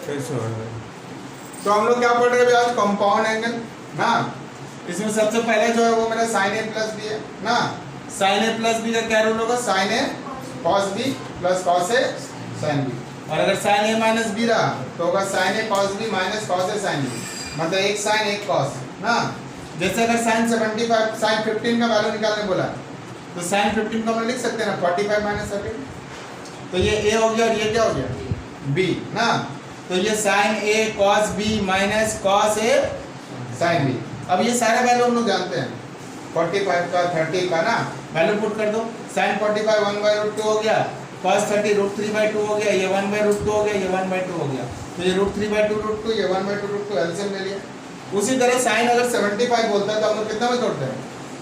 फिर से तो हम लोग क्या पढ़ रहे हैं आज, कंपाउंड एंगल ना। इसमें सबसे पहले जो है वो मेरा साइन ए प्लस बी है ना। साइन ए प्लस बी का क्या रूल होगा, sign A cos B plus cos A sine B. और अगर साइन ए माइनस बी रहा तो होगा sign A cos B minus cos A sine B, मतलब एक साइन एक कॉस ना। जैसे अगर साइन 75 साइन 15 का वैल्यू निकालने बोला तो साइन 15 को हम लिख सकते हैं ना 45 माइनस 30। तो ये ए हो गया और ये क्या हो गया बी ना। तो ये sign A cos B minus cos A sine B. अब ये सारा वैल्यू हम लोग जानते हैं 45 का 30 का ना, वैल्यू पुट कर दो। साइन 45 1/√2 हो गया, cos 30 √3/2 हो गया, ये 1/√2 हो गया, ये 1/2 हो गया। तो ये √3/2 √2, ये 1/2 √2 एलसीएम ले लिया। उसी तरह साइन अगर 75 बोलता है तो हम लोग कितना में तोड़ते हैं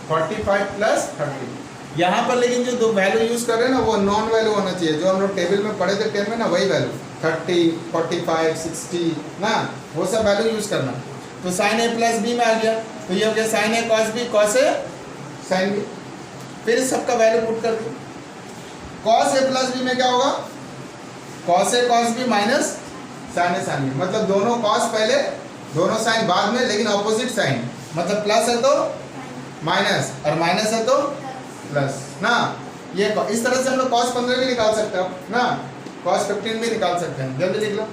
45 प्लस 30। यहाँ पर लेकिन जो दो वैल्यू यूज कर रहे हैं ना वो नॉन वैल्यू होना चाहिए, जो हम लोग टेबल में पढ़े थे 10 में ना, वही वैल्यू 30 45 60 ना, वो सब वैल्यू यूज करना। तो साइन ए प्लस बी में आ गया, तो ये हो गया sign A cos B cos A sine B. फिर सबका वैल्यू पुट कर दो। कॉस ए प्लस बी में क्या होगा, cos A cos B minus sign A sine B, मतलब दोनों कॉस पहले दोनों साइन बाद में, लेकिन ऑपोजिट साइन, मतलब प्लस है तो माइनस और माइनस है तो प्लस ना। ये इस तरह से हम लोग कॉस 15 भी निकाल सकते हो ना, कॉस 15 भी निकाल सकते हैं। जल्दी लिख लो।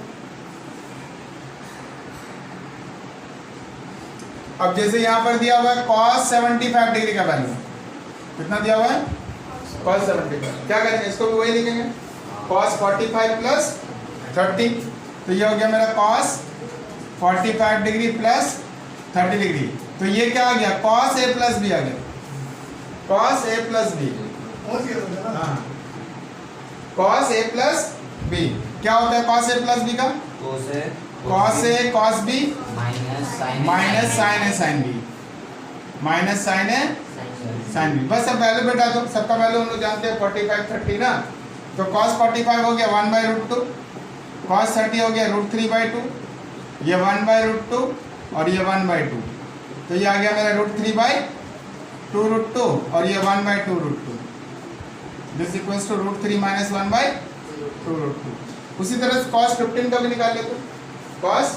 अब जैसे यहाँ पर दिया हुआ है कॉस 75 डिग्री का वैल्यू, कितना दिया हुआ है कॉस 75, क्या करेंगे इसको भी वही लिखेंगे कॉस 45 प्लस 30। तो ये हो गया मेरा कॉस 45 डिग्री प्लस 30 डिग्री। तो ये क्या आ गया कॉस ए प्लस बी आ गया, कॉस ए प्लस बी। हाँ कॉस ए प्लस बी क्या होता है कॉस ए प्लस बी का, cos A cos B minus sign A sine B, minus sign A sine B. बस अब वैल्यू बैठा दो, सबका वैल्यू हम लोग जानते हैं 45 30 ना। तो cos 45 हो गया 1/√2, cos 30 हो गया √3/2, ये 1/√2 और ये 1/2। तो ये आ गया मेरा √3/2 √2 और ये 1/2 √2, दिस इक्वल्स टू √3 माइनस 1/2 √2। उसी तरह से cos 15 का भी निकाल लेते, cos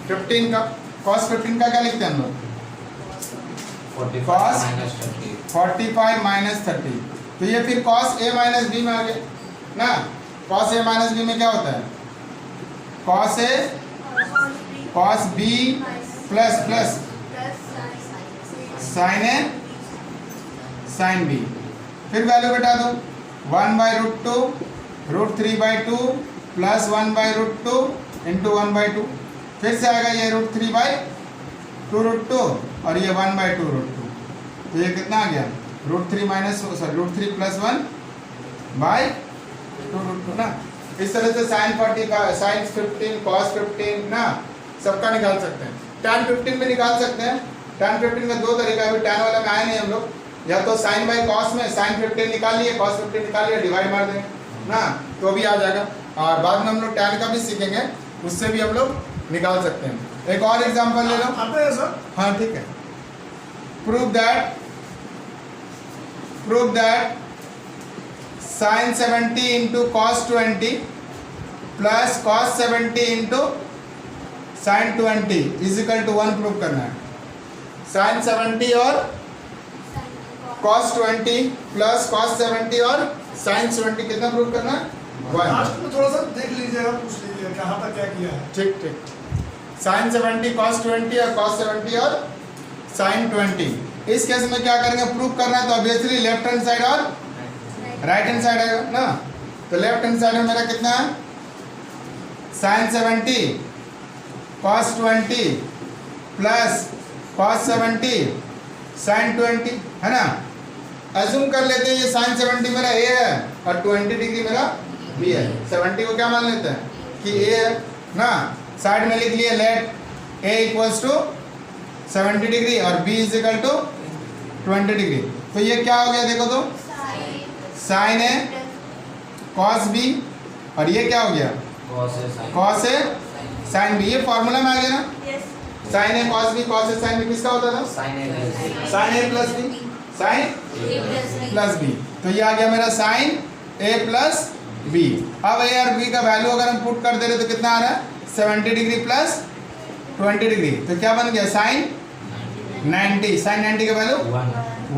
15 का, cos 15 का क्या लिखते हैं हम लोग, cos 45 माइनस 30। तो ये फिर cos a माइनस बी में आ गया ना। cos a माइनस बी में क्या होता है cos a cos b plus plus sin a sin b। फिर वैल्यू बैठा दो 1/√2 √3/2 प्लस 1/√2 इंटू 1/2। फिर से आएगा ये √3/2 √2 और ये 1/2 √2। तो ये कितना आ गया √3 माइनस √3 प्लस 1/2 √2 ना। इस तरह से साइन 45 साइन 15 cos 15 ना सबका निकाल सकते हैं। tan 15 भी निकाल सकते हैं। tan 15 का दो तरीका है, अभी tan वाला में आए नहीं हम लोग, या तो साइन बाई कॉस में साइन 15 निकाल लिए cos 15 निकाल लिया, डिवाइड मार देंगे ना तो भी आ जाएगा। और बाद में हम लोग tan का भी सीखेंगे, उससे भी हम लोग निकाल सकते हैं। एक और एग्जांपल ले लो। हाँ ठीक है। Prove that sin 70 into cos 20 plus cos 70 into sin 20 is equal to 1 prove करना है। sin 70 और cos 20 प्लस cos 70 और sin 70 कितना प्रूव करना है 1। थोड़ा सा देख लीजिएगा, पूछ लीजिएगा कहाँ तक क्या किया है। ठीक ठीक। sin 70 cos 20 और cos 70 और sin 20। इस केस में क्या करेंगे, प्रूव करना है तो ऑब्वियसली लेफ्ट हैंड साइड और राइट हैंड साइड आएगा ना। तो लेफ्ट हैंड साइड में मेरा कितना है sin 70 cos 20 plus cos 70 sin 20 है ना। अज्यूम कर लेते हैं ये sin 70 मेरा a है और 20 डिग्री मेरा b है। 70 को क्या मान लेते हैं कि a है ना। साइड में लिख लिए let a equals to 70 degree और b is equal to 20 degree. तो ये क्या हो गया देखो तो sin a cos b और ये क्या हो गया cos a sin b। ये फॉर्मूला में आ गया ना। sin a cos b cos a sin b किसका होता था sin a plus b sin plus b। तो ये आ गया मेरा sin a प्लस b। अब a और b का वैल्यू अगर हम पुट कर दे रहे तो कितना आ रहा है 70 डिग्री प्लस 20 डिग्री, तो क्या बन गया साइन 90, साइन 90 का वैल्यू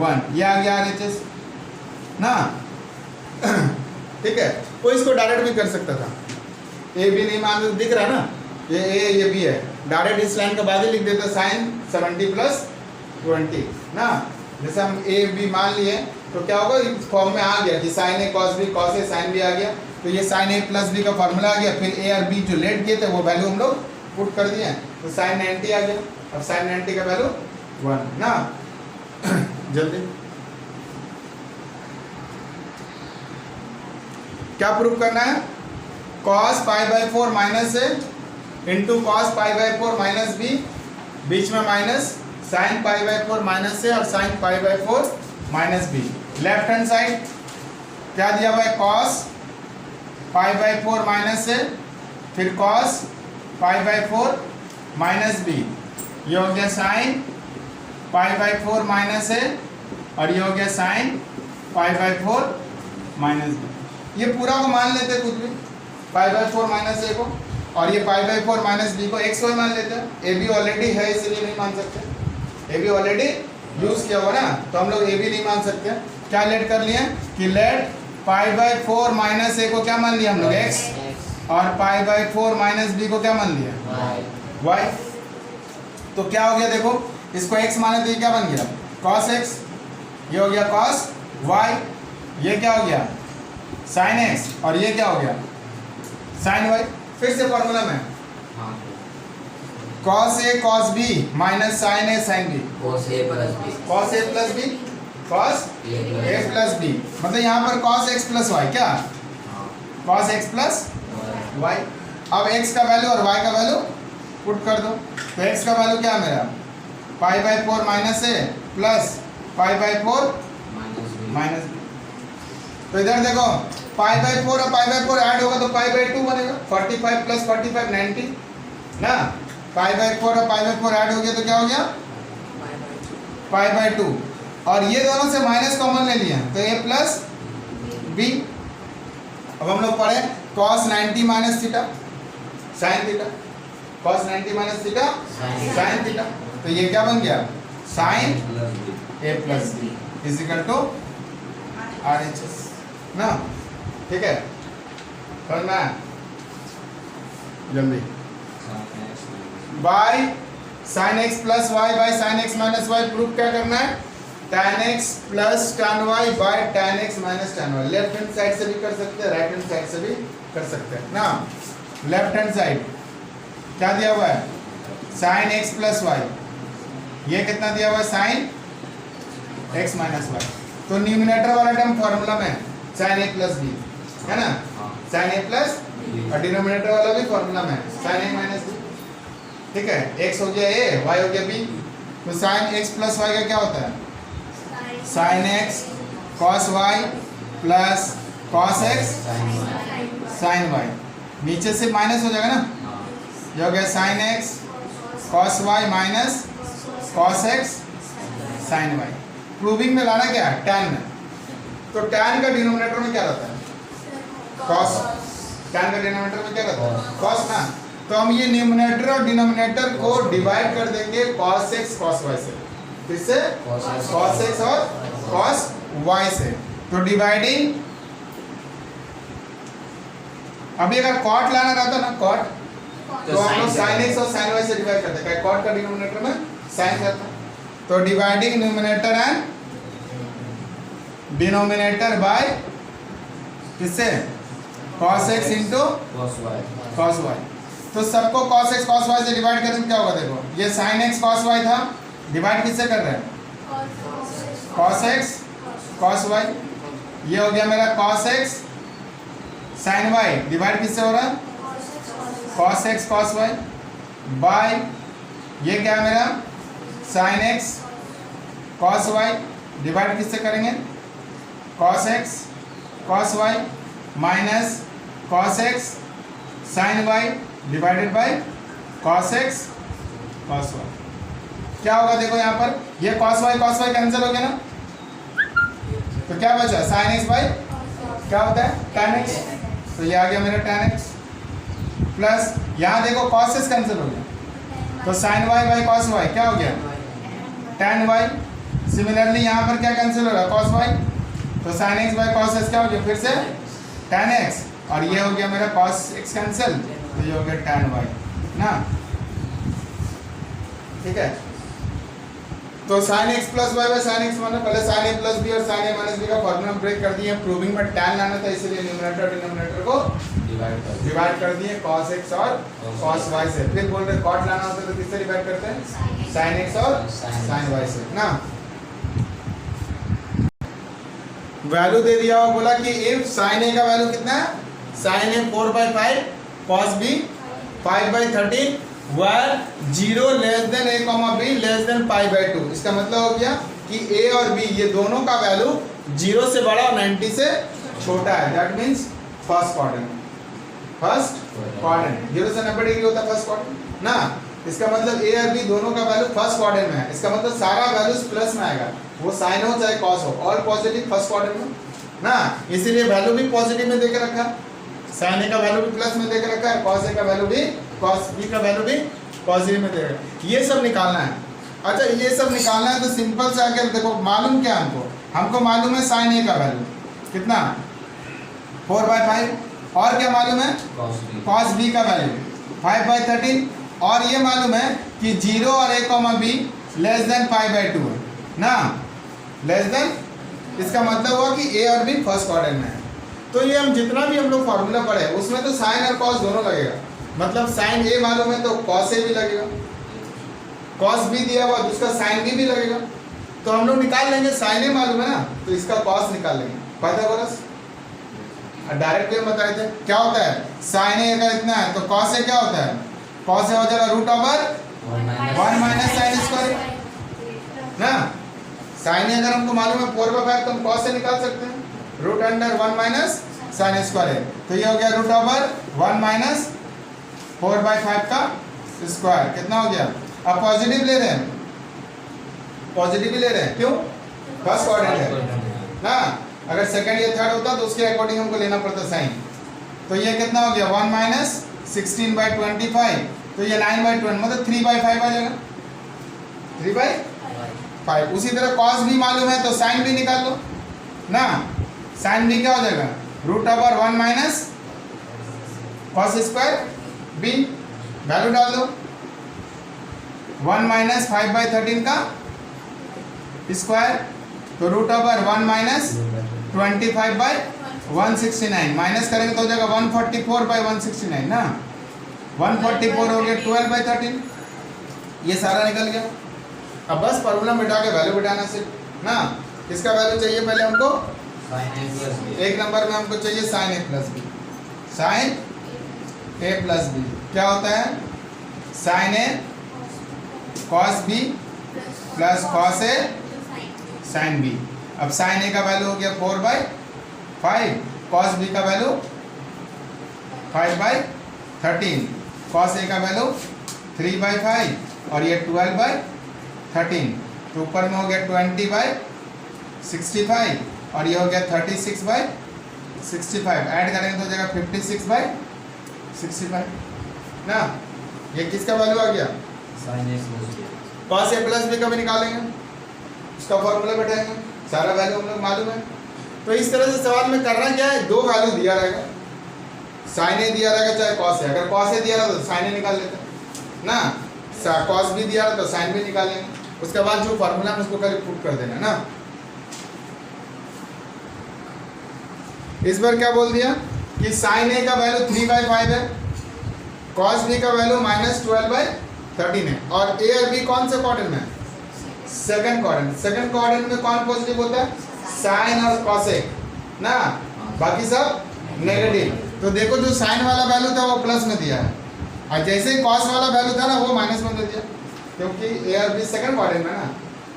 1, ये आ गया RHS ना। ठीक है, वो इसको डायरेक्ट भी कर सकता था, ए बी नहीं मान दिख रहा है ना, ये ए ये बी है, डायरेक्ट इस लाइन के बाद ही लिख देता साइन 70 प्लस 20 ना। जैसे हम ए बी मान लिए तो क्या होगा, इस फॉर्म में आ गया कि sign A cos B, cos A sine B आ गया, तो ये साइन ए प्लस बी का फॉर्मूला आ गया। फिर ए और बी जो लेट किए थे वो वैल्यू हम लोग पुट कर दिए, तो साइन 90 आ गया। अब साइन 90 का वैल्यू 1 ना। जल्दी क्या प्रूव करना है, cos π/4 minus a into cos π/4 minus b, बीच में माइनस साइन π/4 माइनस ए और sine π/4 minus b. Left hand side क्या दिया हुआ है, cos π/4 माइनस ए, फिर cos π/4 माइनस बी, ये हो गया साइन π/4 माइनस ए और ये हो गया साइन π/4 माइनस बी। ये पूरा को मान लेते हैं कुछ भी, π/4 माइनस ए को, और ये π/4 माइनस बी को x y मान लेते हैं। ए बी ऑलरेडी है इसलिए नहीं मान सकते, ए बी ऑलरेडी यूज किया हुआ ना, तो हम लोग ए बी नहीं मान सकते। क्या लेट कर लिए कि लेट π/4 माइनस ए को क्या मान लिया हम लोग x, और π/4 माइनस बी को क्या मान लिया y। तो क्या हो गया देखो, इसको x माने तो ये क्या बन गया cos x, ये हो गया cos y, ये क्या हो गया sin x, और ये क्या हो गया sin y। फिर से फॉर्मूला में cos a cos b minus sin a sin b, cos a plus b, cos a plus b cos a plus b, मतलब यहाँ पर cos x प्लस y, क्या cos x प्लस y। अब x का value और y का value put कर दो, तो x का वैल्यू क्या है मेरा π/4 माइनस ए प्लस π/4 माइनस बी। तो इधर देखो π/4 और π/4 ऐड होगा तो π/2 बनेगा, 45 प्लस 45 90 ना। π/4 और π/4 ऐड हो गया तो क्या हो गया π/2, और ये दोनों से माइनस कॉमन ले लिया तो a प्लस b। अब हम लोग पढ़े cos 90 minus theta sine theta, cos 90 minus theta sine theta, तो ये क्या बन गया sine a plus b is equal to RHS ना। ठीक है, समझना है जल्दी। By sine x plus y by sine x minus y proof क्या करना है, tan x plus tan y by tan x minus tan y। Left hand side से भी कर सकते हैं, राइट हैंड साइड से भी कर सकते हैं ना। लेफ्ट हैंड साइड क्या दिया हुआ है साइन x प्लस वाई, ये कितना दिया हुआ है साइन x माइनस वाई। तो न्यूमिनेटर वाला टर्म फॉर्मूला में साइन a प्लस बी है ना, साइन a प्लस, और डिनोमिनेटर वाला भी फॉर्मूला में साइन a माइनस बी। ठीक है, x हो गया a, y हो गया b, तो साइन x प्लस y का क्या होता है sine x cos y plus cos x sine y, नीचे से माइनस हो जाएगा ना, ये हो गया sine x cos y minus cos x sine y। Proving में लाना क्या है tan में, तो tan का डिनोमिनेटर में क्या रहता है cos, tan का डिनोमिनेटर में क्या रहता है cos ना। तो हम ये न्यूमिनेटर और डिनोमिनेटर को डिवाइड कर देंगे cos x cos y से, किससे cos x और cos y से। तो डिवाइडिंग, अभी अगर cot लाना रहता ना cot, तो हम लोग sin x और sin y से डिवाइड करते हैं, cot का डिनोमिनेटर में sin रहता। तो dividing numerator and denominator by किससे cos x into cos y। तो सबको cos x cos y से डिवाइड करें क्या होगा, देखो ये sin x cos y था, डिवाइड किससे कर रहे हैं cos x cos y, ये हो गया मेरा cos x sin y, divide किससे हो रहा है cos x cos y by ये क्या है मेरा sin x cos y, divide किससे करेंगे cos x cos y minus cos x sin y divided by cos x cos y। क्या होगा देखो यहाँ पर ये cos y कैंसिल हो गया ना, तो क्या बचा sin x बाय क्या होता है tan x, तो ये आ गया मेरा tan x प्लस यहाँ देखो cos x कैंसिल हो गया तो sin y by cos y क्या हो गया tan y। सिमिलरली यहाँ पर क्या कैंसिल हो रहा है cos y तो sin x by cos x क्या हो गया फिर से tan x और ये हो गया मेरा cos x कैंसिल तो ये हो गया tan y ना। ठीक है तो sin x plus y by sin x माना पहले sin a प्लस b और sin a माइनस b का फॉर्मूला ब्रेक कर दिए। प्रूविंग में tan लाना था इसलिए न्यूमरेटर डिनोमिनेटर को डिवाइड कर दिए cos x और cos y से। फिर बोल रहे cot लाना होता तो किससे डिवाइड करते हैं sin x और sin y से ना। वैल्यू दे दिया और बोला कि इफ sin a का वैल्यू कितना है sin a 4/5 cos b 5/13 where 0 less than a comma b less than π/2। इसका मतलब हो गया कि a और b ये दोनों का वैल्यू 0 से बड़ा और 90 से छोटा है। दैट मींस फर्स्ट क्वाड्रेंट 0 से 90 डिग्री होता है फर्स्ट क्वाड्रेंट ना। इसका मतलब a और b दोनों का वैल्यू फर्स्ट क्वाड्रेंट में है। इसका मतलब सारा वैल्यूज प्लस में आएगा वो साइन हो चाहे कॉस हो ऑल पॉजिटिव फर्स्ट क्वाड्रेंट में ना। इसीलिए वैल्यू भी पॉजिटिव में देके रखा साइन ए का वैल्यू भी प्लस में देके रखा है कॉस ए का वैल्यू भी कॉस बी का वैल्यू भी पॉजिटिव में देगा। ये सब निकालना है। अच्छा ये सब निकालना है तो सिंपल से आके देखो मालूम क्या हमको मालूम है साइन ए का वैल्यू कितना 4/5 और क्या मालूम है कॉस बी का वैल्यू 5/13 और ये मालूम है कि 0 और a comma b less than π/2 है ना लेस देन। इसका मतलब हुआ कि a और b फर्स्ट क्वाड्रेंट में है। तो ये हम जितना भी हम लोग फार्मूला पढ़े उसमें तो साइन और कॉस दोनों लगेगा। मतलब साइन a मालूम है तो कॉस a भी लगेगा कॉस b दिया हुआ तो उसका साइन b भी लगेगा। तो हम लोग निकाल लेंगे साइन a मालूम है ना तो इसका कॉस निकाल लेंगे पाइथागोरस डायरेक्ट वे बताए थे क्या होता है साइन a का इतना है तो कॉस a क्या होता है कॉस a हो जाएगा √1 माइनस साइन स्क्वायर ना। साइन अगर हमको मालूम है 4/5 तो हम कॉस से निकाल सकते हैं √1 माइनस साइन स्क्वायर तो ये हो गया √1 माइनस 4/5 का स्क्वायर कितना हो गया। अब पॉजिटिव ले रहे हैं पॉजिटिव ही ले रहे हैं क्यों फर्स्ट क्वाड्रेंट है ना। अगर सेकंड या थर्ड होता तो उसके अकॉर्डिंग हमको लेना पड़ता साइन। तो ये कितना हो गया 1 माइनस 16/25 तो ये 9/20 मतलब 3/5 आ जाएगा 3/5। उसी तरह cos भी मालूम है तो साइन भी निकाल लो ना। साइन भी क्या हो जाएगा √1 minus cos square b value डाल दो 1 माइनस 5/13 का स्क्वायर तो √1 माइनस 25/169 माइनस करेंगे तो हो जाएगा 144/169 ना। 144 हो गया 12/13 ये सारा निकल गया। अब बस फॉर्मूला मिटा के वैल्यू बिठाना सिर्फ ना। इसका वैल्यू चाहिए पहले हमको एक नंबर में हमको चाहिए sine a plus b sine a plus b क्या होता है sine a cos b plus cos a sine b। अब साइन a का वैल्यू हो गया 4/5 कॉस b का वैल्यू 5/13 कॉस a का वैल्यू 3/5 और ये 12/13 तो ऊपर में हो गया 20/65 और ये हो गया 36/65 ऐड करेंगे तो हो जाएगा 56/65 ना। ये किसका वैल्यू आ गया कॉस a प्लस b का भी निकालेंगे इसका फॉर्मूला बैठाएंगे सारा वैल्यू हम लोग मालूम है। तो इस तरह से सवाल में करना क्या है दो वैल्यू दिया रहेगा साइन a दिया रहेगा चाहे कॉस a। अगर कॉस a दिया रहा तो साइन a निकाल लेते ना कॉस b दिया रहा तो साइन b निकाल लेंगे। उसके बाद जो फॉर्मूला है उसको करीब पुट कर देना ना। इस बार क्या बोल दिया कि साइन a का वैल्यू 3/5 है कॉस b का वैल्यू -12/13 है और a और b कौन से क्वाड्रेंट में सेकंड क्वाड्रेंट में कौन पॉजिटिव होता है साइन और कॉसेक ना बाकी सब नेगेटिव। तो देखो जो साइन वाला वैल्यू था वो प्लस में दिया है और जैसे ही कॉस वाला वैल्यू था ना वो माइनस में दे दिया क्योंकि a और b सेकंड क्वाड्रेंट में ना।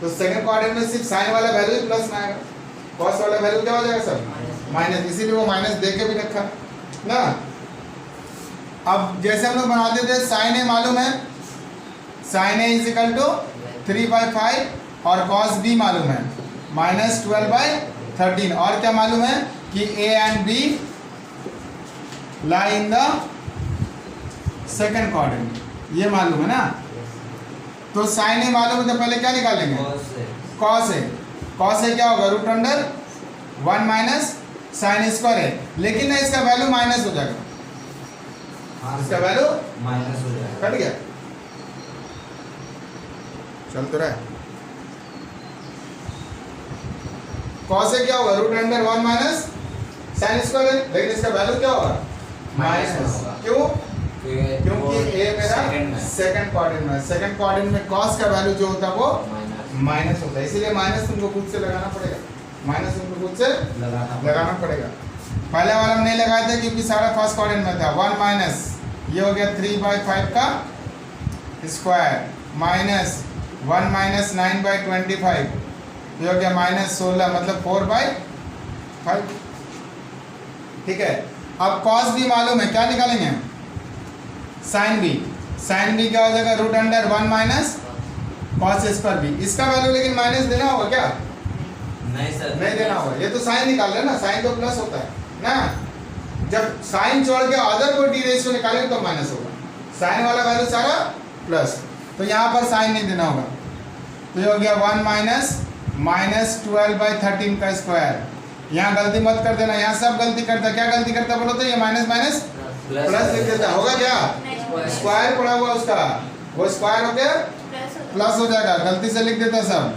तो सेकंड क्वाड्रेंट में सिर्फ साइन वाला वैल्यू ही प्लस में आएगा कॉस वाला वैल्यू क्या हो जाएगा सर माइनस इसीलिए वो माइनस दे के भी रखा ना। अब जैसे हम लोग बनाते थे साइन a मालूम है साइन a इजिकल टू 3/5 और cos b मालूम है -12/13 और क्या मालूम है कि a and b lie in the second quadrant, ये मालूम है ना। तो साइन ए मालूम है तो पहले क्या निकालेंगे, कॉस ए। कॉस ए क्या होगा, root under 1 minus sine square है, लेकिन ना इसका वैल्यू माइनस हो जाएगा, इसका वैल्यू माइनस हो जाएगा, कट गया, चल तो रहा है। कॉस ए क्या होगा, root under 1 minus sine square है, लेकिन इसका वैल्यू क्या होगा, माइनस। क्यों, क्योंकि ए मेरा सेकंड क्वाड्रेंट में, सेकंड क्वाड्रेंट में कॉस का वैल्यू जो होता है वो माइनस होता है, इसीलिए माइनस तुमको खुद से लगाना पड़ेगा, माइनस तुमको खुद से लगाना पड़ेगा। पहले वाला हम नहीं लगाए थे क्योंकि सारा फर्स्ट क्वाड्रेंट में था। 1 माइनस ये हो गया 3/5 का स्क्वायर माइनस 1 माइनस 9/25, ये हो गया माइनस 16, मतलब 4/5। ठीक है, अब कॉस भी मालूम है, क्या निकालेंगे, साइन बी। साइन बी क्या हो जाएगा, root under 1 minus cos square b. इसका वैल्यू लेकिन माइनस देना होगा क्या, नहीं सर, नहीं देना होगा, ये तो साइन निकाल रहे ना, साइन तो प्लस होता है ना। जब साइन छोड़ के अदर कोई डी रेशियो निकालेंगे तो माइनस होगा, साइन वाला वैल्यू सारा प्लस, तो यहाँ पर साइन नहीं देना होगा। तो ये हो गया 1 माइनस 12/13 का स्क्वायर। यहाँ गलती मत कर देना, यहाँ सब गलती करता है, क्या गलती करता बोलो तो, ये माइनस माइनस प्लस लिख देता, होगा क्या, स्क्वायर पड़ा हुआ उसका, वो स्क्वायर हो गया प्लस हो जाएगा, गलती से लिख देता सब।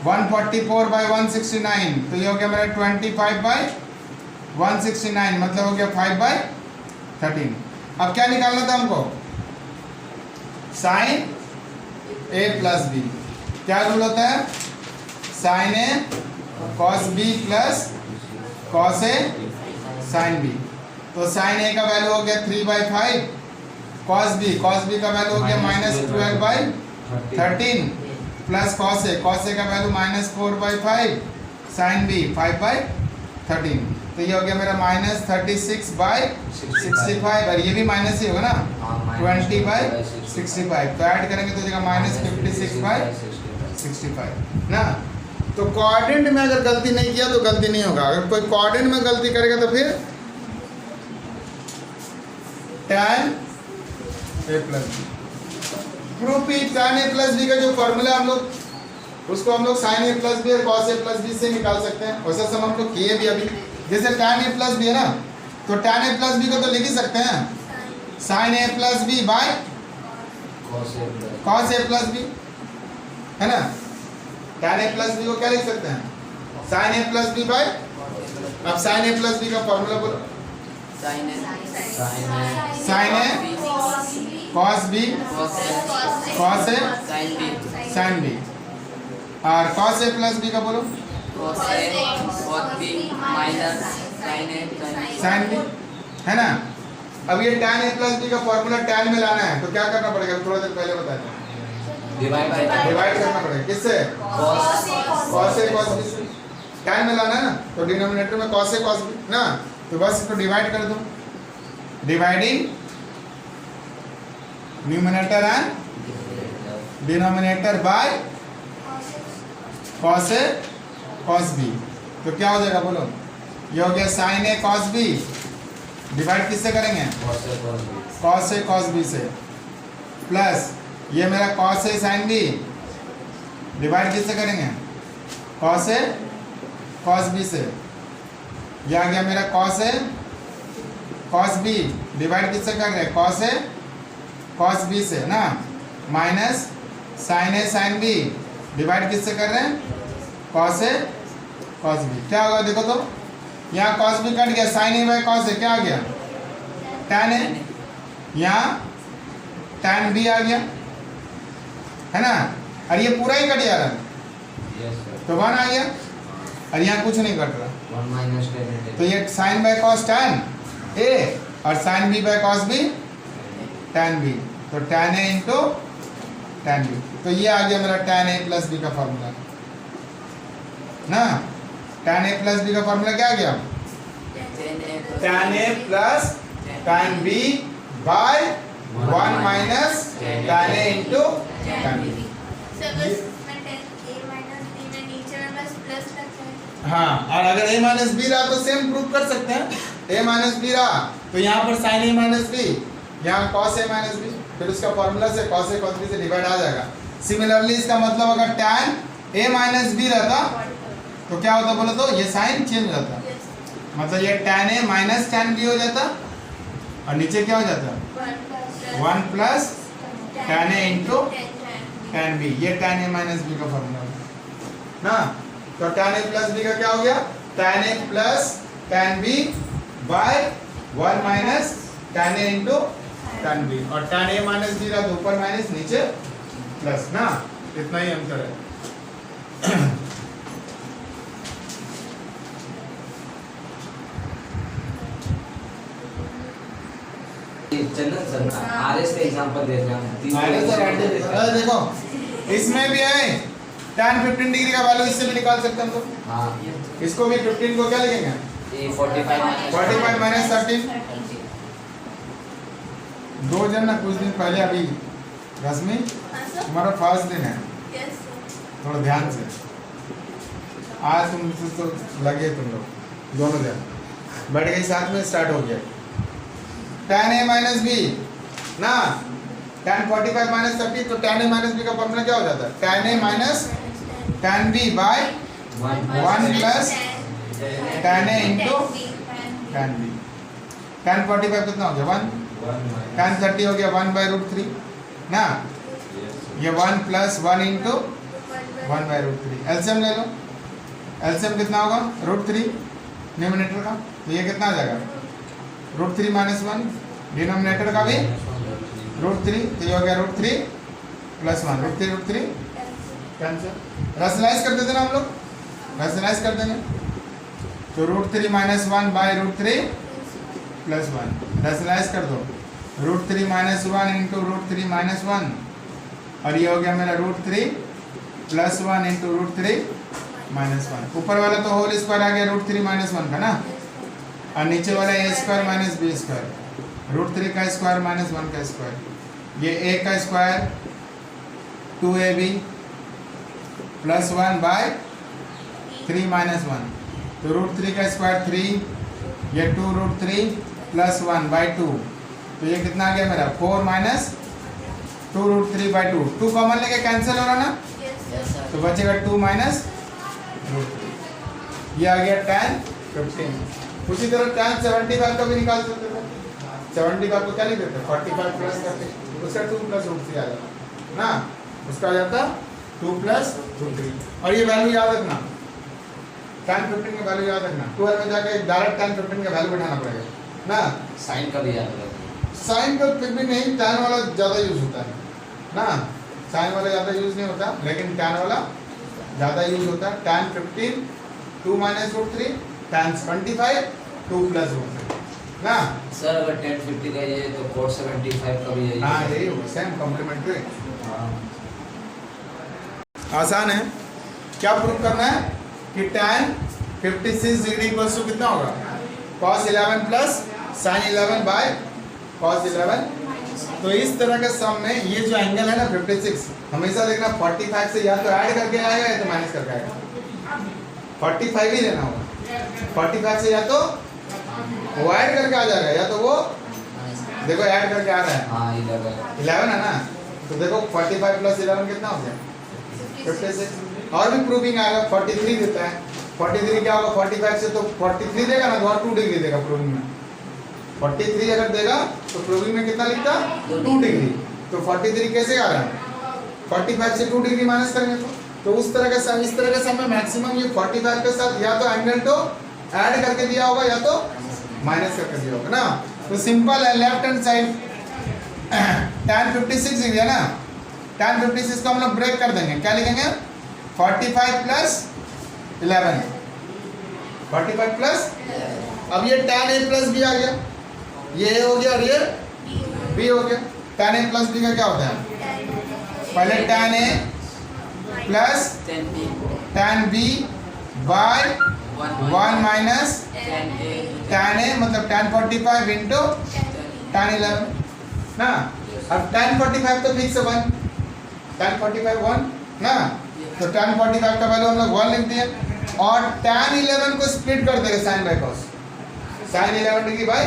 144/169, तो ये हो गया मेरा 25/169, मतलब हो गया 5/13। अब क्या निकालना था हमको, साइन ए प्लस बी। क्या रूल होता है, sign A cos B plus cos A sine B. तो साइन ए का वैल्यू हो गया 3/5, कॉस बी का वैल्यू हो गया माइनस 12/13 प्लस कॉस ए का वैल्यू माइनस 4/5, साइन बी 5/13। तो ये हो गया मेरा माइनस 36/65, और ये भी माइनस ही होगा ना, 20/65। तो ऐड करेंगे तो हो जाएगा माइनस 56/65 ना। तो क्वाड्रेंट में अगर गलती नहीं किया तो गलती नहीं होगा, अगर कोई क्वाड्रेंट में गलती करेगा तो फिर tan a plus b. Proof ही tan a प्लस बी का जो फॉर्मूला हम लोग उसको हम लोग sin a प्लस बी और cos a प्लस बी से निकाल सकते हैं, वैसा सब हम लोग किए भी अभी। जैसे tan a प्लस बी है ना, तो tan a प्लस बी को तो लिख ही सकते हैं sin a plus b by cos a plus b, है ना। tan a प्लस बी को क्या लिख सकते हैं, sin a plus b by, अब sin a प्लस बी का फॉर्मूला बोलो, sine a cos b cos a sin b, और cos a प्लस b का बोलो sin b, है ना। अब ये tan a प्लस b का फॉर्मूला tan में लाना है तो क्या करना पड़ेगा, थोड़ा देर पहले बताया था, डिवाइड करना पड़ेगा, किससे, cos a cos b से। tan में लाना है ना, तो डिनोमिनेटर में cos a cos b ना, तो बस इसको डिवाइड कर दो, dividing numerator and denominator by cos a cos b। तो क्या हो जाएगा बोलो, ये हो गया sin a cos b, divide किससे करेंगे, cos a cos b से, प्लस ये मेरा cos a sin b, divide किससे करेंगे, cos a cos b से। ये आ गया मेरा cos a cos b, divide किससे कर रहे हैं, cos a cos b से ना, minus sin a sin b, divide किससे कर रहे हैं, cos a cos b। क्या होगा देखो तो, यहाँ cos b कट गया, sin a by cos a क्या आ गया, tan a, यहाँ tan b आ गया, है ना, और ये पूरा ही कट जा रहा है, तो 1 आ गया, और यहाँ कुछ नहीं कट रहा, तो ये sin by cos tan a और sin b by cos b tan b, तो tan a into tan b। तो ये आ गया मेरा tan a प्लस b का फॉर्मूला ना। tan a प्लस b का फॉर्मूला क्या आ गया, tan a plus tan b by 1 minus tan a into tan b। हाँ, और अगर a माइनस बी रहा तो सेम प्रूफ कर सकते हैं, a माइनस बी रहा तो यहाँ पर sin a माइनस बी, यहाँ cos a माइनस बी, फिर उसका फॉर्मूला से cos a cos b से डिवाइड आ जाएगा। सिमिलरली इसका मतलब अगर tan a माइनस बी रहता तो क्या होता बोलो तो ये साइन चेंज हो जाता, मतलब ये tan a minus tan b हो जाता और नीचे क्या हो जाता 1 plus tan a into tan b, ये tan a माइनस b का फॉर्मूला ना। तो tan a प्लस b का क्या हो गया tan a plus tan b by 1 minus tan a into tan b, और tan a माइनस b रहा तो ऊपर माइनस नीचे प्लस ना, इतना ही अंतर है। चंदन सर आरएस का एग्जांपल दे रहे हैं। अरे देखो इसमें भी है tan 15 डिग्री का वैल्यू इससे भी निकाल सकते हम लोग। हां इसको भी 15 को क्या लिखेंगे ये 45 माइनस 13। दो जन ना कुछ दिन पहले अभी रश्मि तुम्हारा फर्स्ट दिन है, थोड़ा ध्यान से आज तुम तो लगे तुम लोग दोनों जन बैठ गए साथ में, स्टार्ट हो गया tan a माइनस बी ना, tan 45 माइनस 30, तो tan a माइनस बी का फॉर्मूला क्या हो जाता है tan a minus tan b by 1 plus tan a into tan b। tan 45 कितना हो गया 1, tan 30 हो गया 1 बाय रूट 3 ना, ये 1 plus 1 into 1 by root 3। LCM ले लो, एलसीएम कितना होगा रूट 3 न्यूमरेटर का, तो ये कितना आ जाएगा रूट 3 माइनस 1, डिनोमिनेटर का भी रूट 3, तो ये हो गया root 3 plus 1, root 3 cancel. Rationalise कर देते ना हम लोग, रैशनलाइज कर देंगे तो root 3 minus 1 by root 3 plus 1, rationalise कर दो root 3 minus 1 into root 3 minus 1, और ये हो गया मेरा root 3 plus 1 into root 3 minus 1। ऊपर वाला तो होल स्क्वायर आ गया रूट 3 माइनस 1 का ना, और नीचे वाला a square minus b square, root 3 का स्क्वायर माइनस 1 का स्क्वायर, ये ए का square 2ab plus 1 bye 3 minus 1, तो रूट 3 का स्क्वायर 3, ये 2 रूट 3 प्लस 1 बाय 2, तो ये कितना आ गया मेरा 4 माइनस 2 रूट 3 बाय 2, 2 कॉमन लेके कैंसिल हो रहा ना, तो बचेगा 2 माइनस रूट 3, ये आ गया tan 15। उसी तरह tan 75 का भी निकाल सकते थे, 75 को क्या लिख देते 45 प्लस करते, उसका 2 प्लस रूट 3 आ जाता ना, उसका आ जाता 2 प्लस रूट 3। और ये वैल्यू याद रखना, tan 15 का वैल्यू याद रखना, 12 में जाके डायरेक्ट tan 15 का वैल्यू बैठाना पड़ेगा ना, साइन का भी याद रखना, साइन का फिर भी नहीं, tan वाला ज़्यादा यूज होता है ना, साइन वाला ज़्यादा यूज नहीं होता, लेकिन tan वाला ज़्यादा यूज होता है। tan 15 2 minus root 3, tan 25 2 plus root 3 ना। सर अगर 1050 का ये तो cos 75 का भी यही हाँ यही होगा, सेम कॉम्प्लीमेंट्री। हाँ आसान है, क्या प्रूव करना है कि tan 56 डिग्री इक्वल्स टू कितना होगा cos 11 plus sin 11 by cos 11। तो इस तरह के सम में ये जो एंगल है ना 56, हमेशा देखना 45 से या तो ऐड करके आएगा या तो माइनस करके आएगा, 45 ही लेना होगा, 45 से या तो वो ऐड करके आ जाएगा या तो वो देखो ऐड करके आ रहा है हाँ 11 है ना, तो देखो 45 प्लस 11 कितना हो गया 56। और भी प्रूविंग आएगा 43 देता है, 43 क्या होगा 45 से, तो 43 देगा ना तो और 2 डिग्री देगा प्रूविंग में, 43 अगर देगा तो प्रूविंग में कितना लिखता 2 डिग्री, तो 43 कैसे आ रहा है 45 से 2 डिग्री माइनस करेंगे तो उस तरह का सम, इस तरह का सम में मैक्सिमम ये 45 के साथ या तो एंगल तो ऐड करके दिया होगा या तो माइनस करके दिया होगा ना। तो सिंपल है, left hand side tan 56 degree है ना, tan 56 को हम लोग ब्रेक कर देंगे, क्या लिखेंगे 45 प्लस 11, 45 प्लस, अब ये tan a प्लस b आ गया, ये a हो गया और ये b हो गया। tan a प्लस b का क्या होता है, पहले tan a plus tan b by 1 minus tan a, मतलब tan 45 इंटू tan 11 ना। अब tan 45 तो फिक्स है 1, tan 45 1 ना, तो tan 45 का वैल्यू हम लोग 1 लिख दिए, और tan 11 को स्प्लिट कर देंगे sin by cos, sine 11 degree by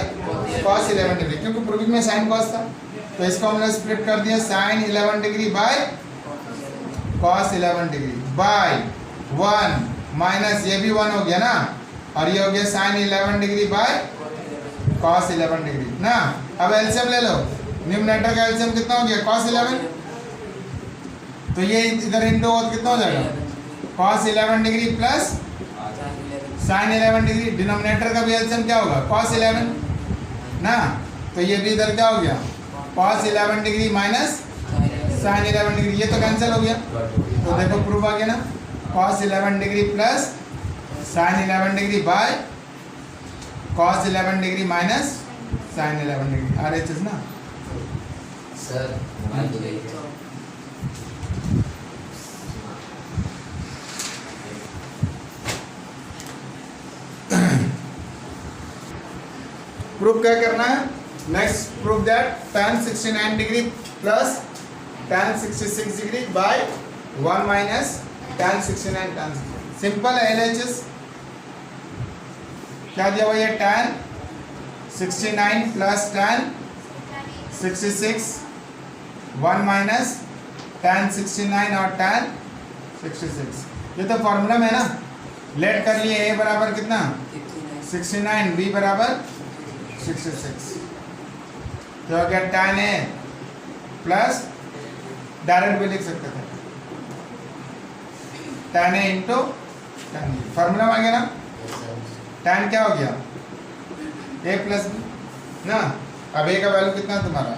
cos 11 degree, क्योंकि प्रूविंग में साइन कॉस था, तो इसको हमने स्प्लिट कर दिया sine 11 degree by cos 11 degree by 1 minus ये भी 1 हो गया ना, और ये हो गया sine 11 degree by cos 11 degree ना। अब एलसीएम ले लो, न्यूमरेटर का एलसीएम कितना हो गया कॉस 11, तो ये इधर इंटू हो कितना हो जाएगा cos 11 degree plus sine 11 degree, denominator का भी एलसीएम क्या होगा कॉस 11 ना, तो ये भी इधर क्या हो गया cos 11 degree minus sine 11 degree, ये तो कैंसिल हो गया, तो देखो प्रूफ आ गया ना, cos 11 degree plus sine 11 degree by cos 11 degree minus sine 11 degree, RHS ना। सर मोबाइल तो गई है। प्रूफ क्या करना है, next proof that tan 69 degree plus tan 66 degree by 1 minus tan 69 tan 69, simple है LHS, क्या दिया हुआ है tan 69 plus tan 66 1 minus tan 69 और tan 66, ये तो फॉर्मूला में है ना, लेट कर लिए a बराबर कितना 69, b बराबर 66, तो क्या tan a प्लस डायरेक्ट भी लिख सकते थे tan a into tan b, formula में आ गया ना, tan क्या हो गया a प्लस b ना। अब a का वैल्यू कितना है तुम्हारा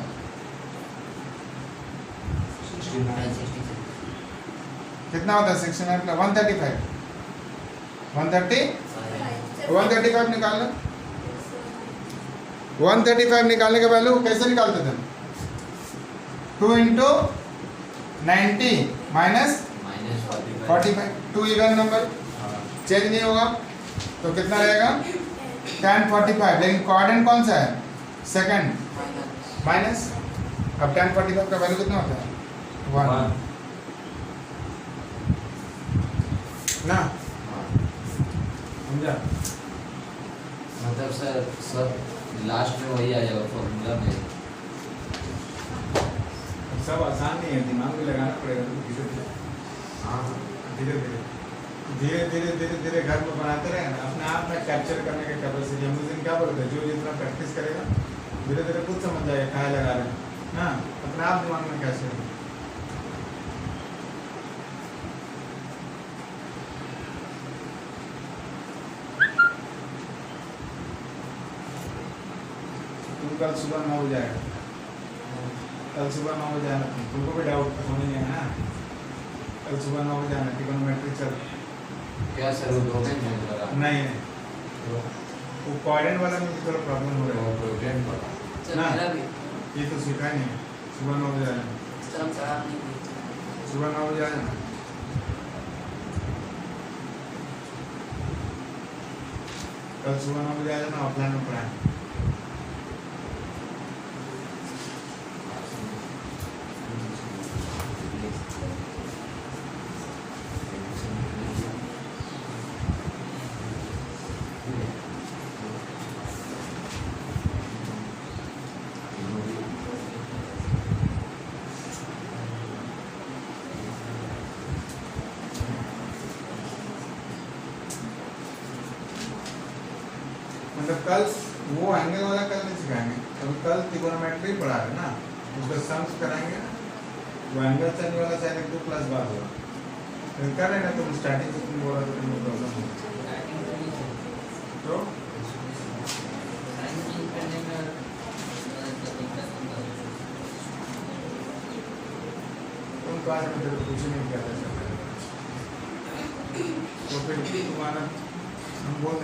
69 कितना होता है 69 प्लस 135 निकाल लो, 135 निकालने का वैल्यू कैसे निकालते थे, 2 into 90 minus 45, 2 even number change नहीं होगा, तो कितना रहेगा tan 45, लेकिन कोऑर्डिनेट कौन सा है सेकंड माइनस, अब tan 45 का वैल्यू कितना होता है 1 ना, समझा। मतलब सर सब लास्ट में वही आ जाएगा फॉर्मूला में। सब आसान नहीं है, दिमाग भी लगाना पड़ेगा, धीरे धीरे हाँ धीरे धीरे धीरे धीरे धीरे धीरे घर में बनाते रहे ना, अपने आप में कैप्चर करने की कैपेसिटी, हम उस दिन क्या बोलते हैं, जो जितना प्रैक्टिस करेगा धीरे धीरे खुद समझ जाएगा कहाँ लगा रहे हैं ना, अपने आप दिमाग में कैसे तुम कल सुबह 9 बजे आएगा, कल सुबह 9 बजे आना, तुमको भी डाउट होने नहीं है ना, कल सुबह 9 बजे आना, ट्रिगोनोमेट्री चल क्या सर वो प्रोग्राम में लगा नहीं नहीं, तो वो कोऑर्डिनेट वाला में थोड़ा प्रॉब्लम हो रहा है प्रोग्राम पर ना, ये तो सीखा नहीं है, सुबह 9 बजे आना, सुबह 9 बजे आ जाना, कल सुबह 9 बजे आ जाना, ऑफलाइन में पढ़ाएं। मतलब कल वो एंगल वाला कल नहीं सिखाएंगे, अभी कल ट्रिगोनोमेट्री पढ़ा है ना, उसका सम्स कराएंगे, वो एंगल साइन वाला साइन 2 प्लस बाद होगा, तो कर लेना, तुम स्टार्टिंग से तुम बोला तो तुम प्रॉब्लम हो, तो तुम क्लास में कुछ नहीं किया था, तो फिर तुम्हारा हम बोल